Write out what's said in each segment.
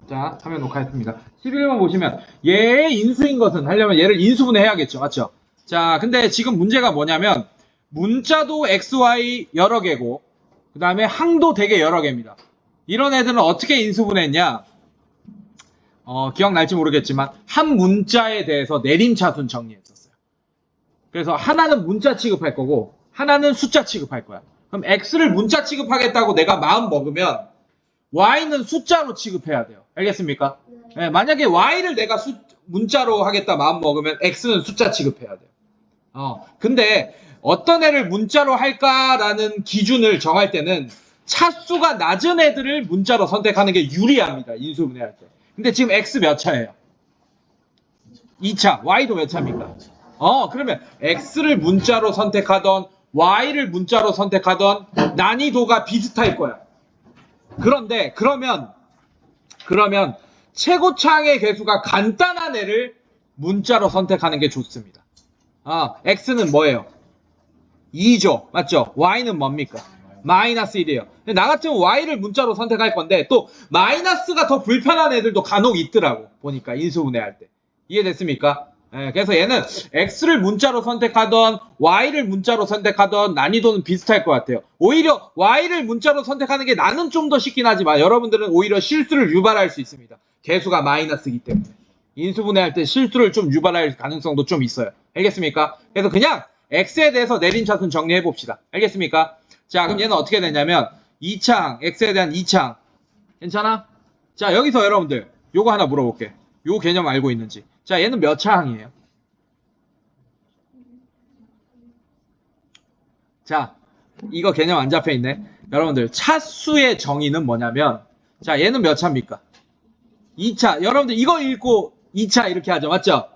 자, 화면 녹화했습니다. 11번 보시면 얘의 인수인 것은 하려면 얘를 인수분해해야겠죠. 맞죠? 자, 근데 지금 문제가 뭐냐면 문자도 XY 여러 개고 그 다음에 항도 되게 여러 개입니다. 이런 애들은 어떻게 인수분해했냐? 기억날지 모르겠지만 한 문자에 대해서 내림차순 정리했었어요. 그래서 하나는 문자 취급할 거고 하나는 숫자 취급할 거야. 그럼 X를 문자 취급하겠다고 내가 마음 먹으면 Y는 숫자로 취급해야 돼요. 알겠습니까? 네, 만약에 Y를 내가 문자로 하겠다 마음 먹으면 X는 숫자 취급해야 돼요. 근데 어떤 애를 문자로 할까라는 기준을 정할 때는 차수가 낮은 애들을 문자로 선택하는 게 유리합니다. 인수분해할 때. 근데 지금 X 몇 차예요? 2차. Y도 몇 차입니까? 그러면 X를 문자로 선택하던 Y를 문자로 선택하던 난이도가 비슷할 거야. 그런데 그러면 최고차항의 개수가 간단한 애를 문자로 선택하는 게 좋습니다. X는 뭐예요? 2죠. 맞죠? Y는 뭡니까? 마이너스 1이에요. 나 같으면 Y를 문자로 선택할 건데 또 마이너스가 더 불편한 애들도 간혹 있더라고. 보니까 인수분해할 때. 이해됐습니까? 그래서 얘는 X를 문자로 선택하던 Y를 문자로 선택하던 난이도는 비슷할 것 같아요. 오히려 Y를 문자로 선택하는 게 나는 좀 더 쉽긴 하지만 여러분들은 오히려 실수를 유발할 수 있습니다. 개수가 마이너스이기 때문에. 인수분해할 때 실수를 좀 유발할 가능성도 좀 있어요. 알겠습니까? 그래서 그냥 X에 대해서 내림차순 정리해 봅시다. 알겠습니까? 자, 그럼 얘는 어떻게 되냐면 2차항, X에 대한 2차항. 괜찮아? 자, 여기서 여러분들 요거 하나 물어볼게. 요 개념 알고 있는지. 자, 얘는 몇 차항이에요? 자, 이거 개념 안 잡혀 있네. 여러분들 차수의 정의는 뭐냐면 자, 얘는 몇 차입니까? 2차. 여러분들 이거 읽고 2차 이렇게 하죠. 맞죠?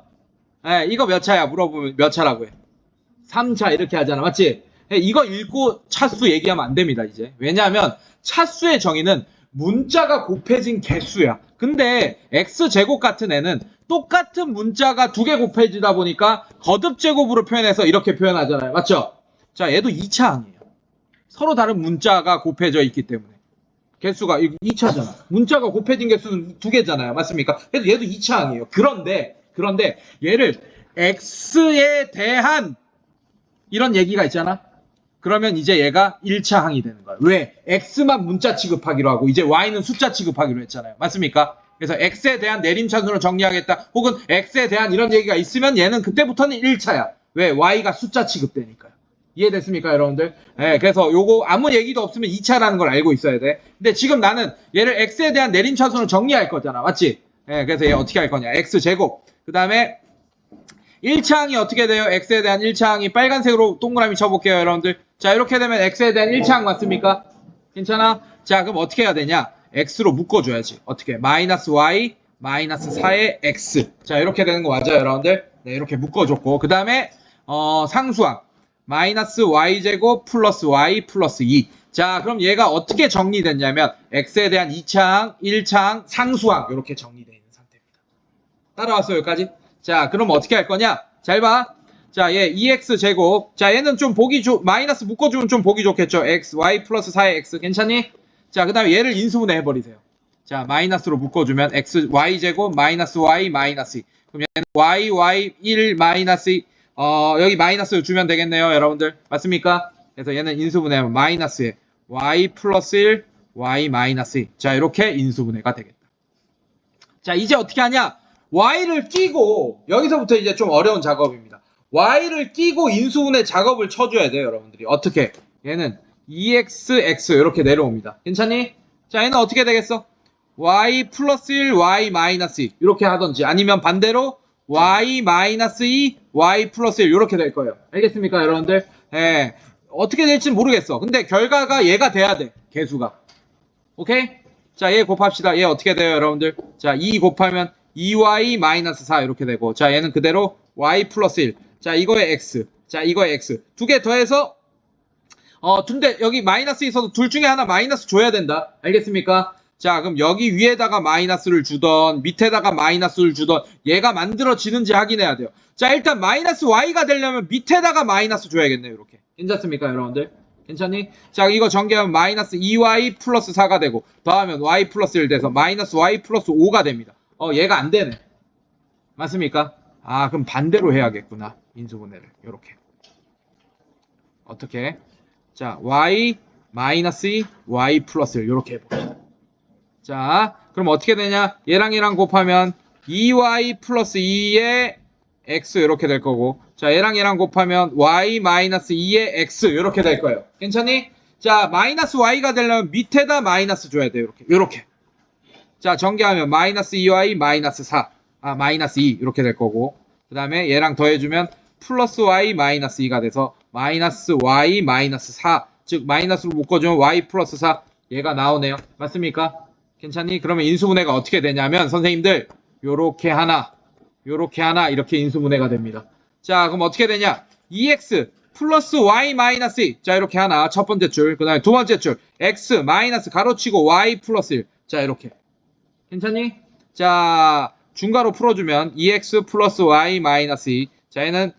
이거 몇 차야? 물어보면 몇 차라고 해? 3차 이렇게 하잖아. 맞지? 이거 읽고 차수 얘기하면 안 됩니다, 이제. 왜냐하면 차수의 정의는 문자가 곱해진 개수야. 근데 x제곱 같은 애는 똑같은 문자가 두 개 곱해지다 보니까 거듭제곱으로 표현해서 이렇게 표현하잖아요. 맞죠? 자, 얘도 2차항이에요. 서로 다른 문자가 곱해져 있기 때문에. 개수가 2차잖아. 문자가 곱해진 개수는 두 개잖아요. 맞습니까? 그래서 얘도 2차항이에요. 그런데 얘를 x에 대한 이런 얘기가 있잖아. 그러면 이제 얘가 1차항이 되는 거야. 왜? x만 문자 취급하기로 하고 이제 y는 숫자 취급하기로 했잖아요. 맞습니까? 그래서 x에 대한 내림차순으로 정리하겠다. 혹은 x에 대한 이런 얘기가 있으면 얘는 그때부터는 1차야. 왜? y가 숫자 취급되니까요. 이해됐습니까, 여러분들? 그래서 요거 아무 얘기도 없으면 2차라는 걸 알고 있어야 돼. 근데 지금 나는 얘를 x에 대한 내림차순으로 정리할 거잖아. 맞지? 그래서 얘 어떻게 할 거냐. x제곱. 그 다음에 1차항이 어떻게 돼요? x에 대한 1차항이 빨간색으로 동그라미 쳐볼게요, 여러분들. 자, 이렇게 되면 x에 대한 1차항 맞습니까? 괜찮아? 자, 그럼 어떻게 해야 되냐? x로 묶어줘야지. 어떻게? 마이너스 y, 마이너스 4의 x. 자, 이렇게 되는 거 맞아요, 여러분들? 네, 이렇게 묶어줬고. 그 다음에, 상수항. 마이너스 y제곱 플러스 y 플러스 2. 자, 그럼 얘가 어떻게 정리됐냐면, x에 대한 2차항, 1차항, 상수항. 이렇게 정리되어 있는 상태입니다. 따라왔어요, 여기까지? 자, 그럼 어떻게 할 거냐? 잘 봐. 자, 얘 2x 제곱. 자, 얘는 좀 보기 마이너스 묶어주면 좀 보기 좋겠죠? x, y 플러스 4의 x. 괜찮니? 자, 그 다음에 얘를 인수분해 해버리세요. 자, 마이너스로 묶어주면 x, y 제곱, 마이너스 y, 마이너스 2. 그럼 얘는 y, y, 1, 마이너스 2. 여기 마이너스 주면 되겠네요, 여러분들. 맞습니까? 그래서 얘는 인수분해하면 마이너스에 y 플러스 1, y 마이너스 2. 자, 이렇게 인수분해가 되겠다. 자, 이제 어떻게 하냐? y를 끼고 여기서부터 이제 좀 어려운 작업입니다. y를 끼고 인수분해 작업을 쳐줘야 돼요, 여러분들이. 어떻게? 얘는 2xx 이렇게 내려옵니다. 괜찮니? 자, 얘는 어떻게 되겠어? y 플러스 1, y 마이너스 2 이렇게 하던지 아니면 반대로 y 마이너스 2, y 플러스 1 이렇게 될 거예요. 알겠습니까, 여러분들? 어떻게 될지는 모르겠어. 근데 결과가 얘가 돼야 돼, 개수가. 오케이? 자, 얘 곱합시다. 얘 어떻게 돼요, 여러분들? 자, 2 곱하면 2y 마이너스 4 이렇게 되고, 자, 얘는 그대로 y 플러스 1. 자, 이거에 x. 자, 이거에 x. 두 개 더해서 근데 여기 마이너스 있어도 둘 중에 하나 마이너스 줘야 된다. 알겠습니까? 자, 그럼 여기 위에다가 마이너스를 주던 밑에다가 마이너스를 주던 얘가 만들어지는지 확인해야 돼요. 자, 일단 마이너스 y가 되려면 밑에다가 마이너스 줘야겠네요. 이렇게. 괜찮습니까, 여러분들? 괜찮니? 자, 이거 전개하면 마이너스 2y 플러스 4가 되고 더하면 y 플러스 1 돼서 마이너스 y 플러스 5가 됩니다. 얘가 안 되네. 맞습니까? 아, 그럼 반대로 해야겠구나. 인수분해를. 요렇게. 어떻게? 자, y 마이너스 2, y 플러스 1 요렇게 해봅시다. 자, 그럼 어떻게 되냐? 얘랑 곱하면 2y 플러스 2의 x 이렇게 될 거고, 자, 얘랑 곱하면 y 마이너스 2의 x 이렇게 될 거예요. 괜찮니? 자, 마이너스 y가 되려면 밑에다 마이너스 줘야 돼요. 요렇게. 자, 전개하면 마이너스 2y 마이너스 4, 마이너스 2 이렇게 될 거고, 그 다음에 얘랑 더해주면 플러스 y 마이너스 2가 돼서 마이너스 y 마이너스 4, 즉 마이너스로 묶어주면 y 플러스 4 얘가 나오네요. 맞습니까? 괜찮니? 그러면 인수분해가 어떻게 되냐면 선생님들 요렇게 하나 이렇게 인수분해가 됩니다. 자, 그럼 어떻게 되냐? 2x 플러스 y 마이너스 2. 자, 이렇게 하나 첫 번째 줄, 그 다음에 두 번째 줄 x 마이너스 가로치고 y 플러스 1. 자, 이렇게. 괜찮니? 자, 중괄호 풀어주면 2x 플러스 y 마이너스 2. 자, 얘는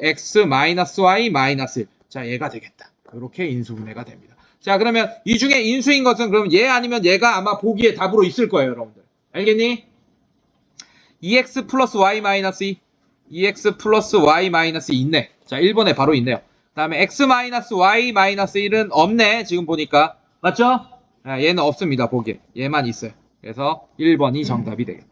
x 마이너스 y 마이너스 1. 자, 얘가 되겠다. 이렇게 인수분해가 됩니다. 자, 그러면 이 중에 인수인 것은 그럼 얘 아니면 얘가 아마 보기에 답으로 있을 거예요, 여러분들. 알겠니? 2x 플러스 y 마이너스 2. 2x 플러스 y 마이너스 2 있네. 자, 1번에 바로 있네요. 그 다음에 x 마이너스 y 마이너스 1은 없네. 지금 보니까. 맞죠? 얘는 없습니다, 보기에. 얘만 있어요. 그래서 1번이 정답이 되겠다.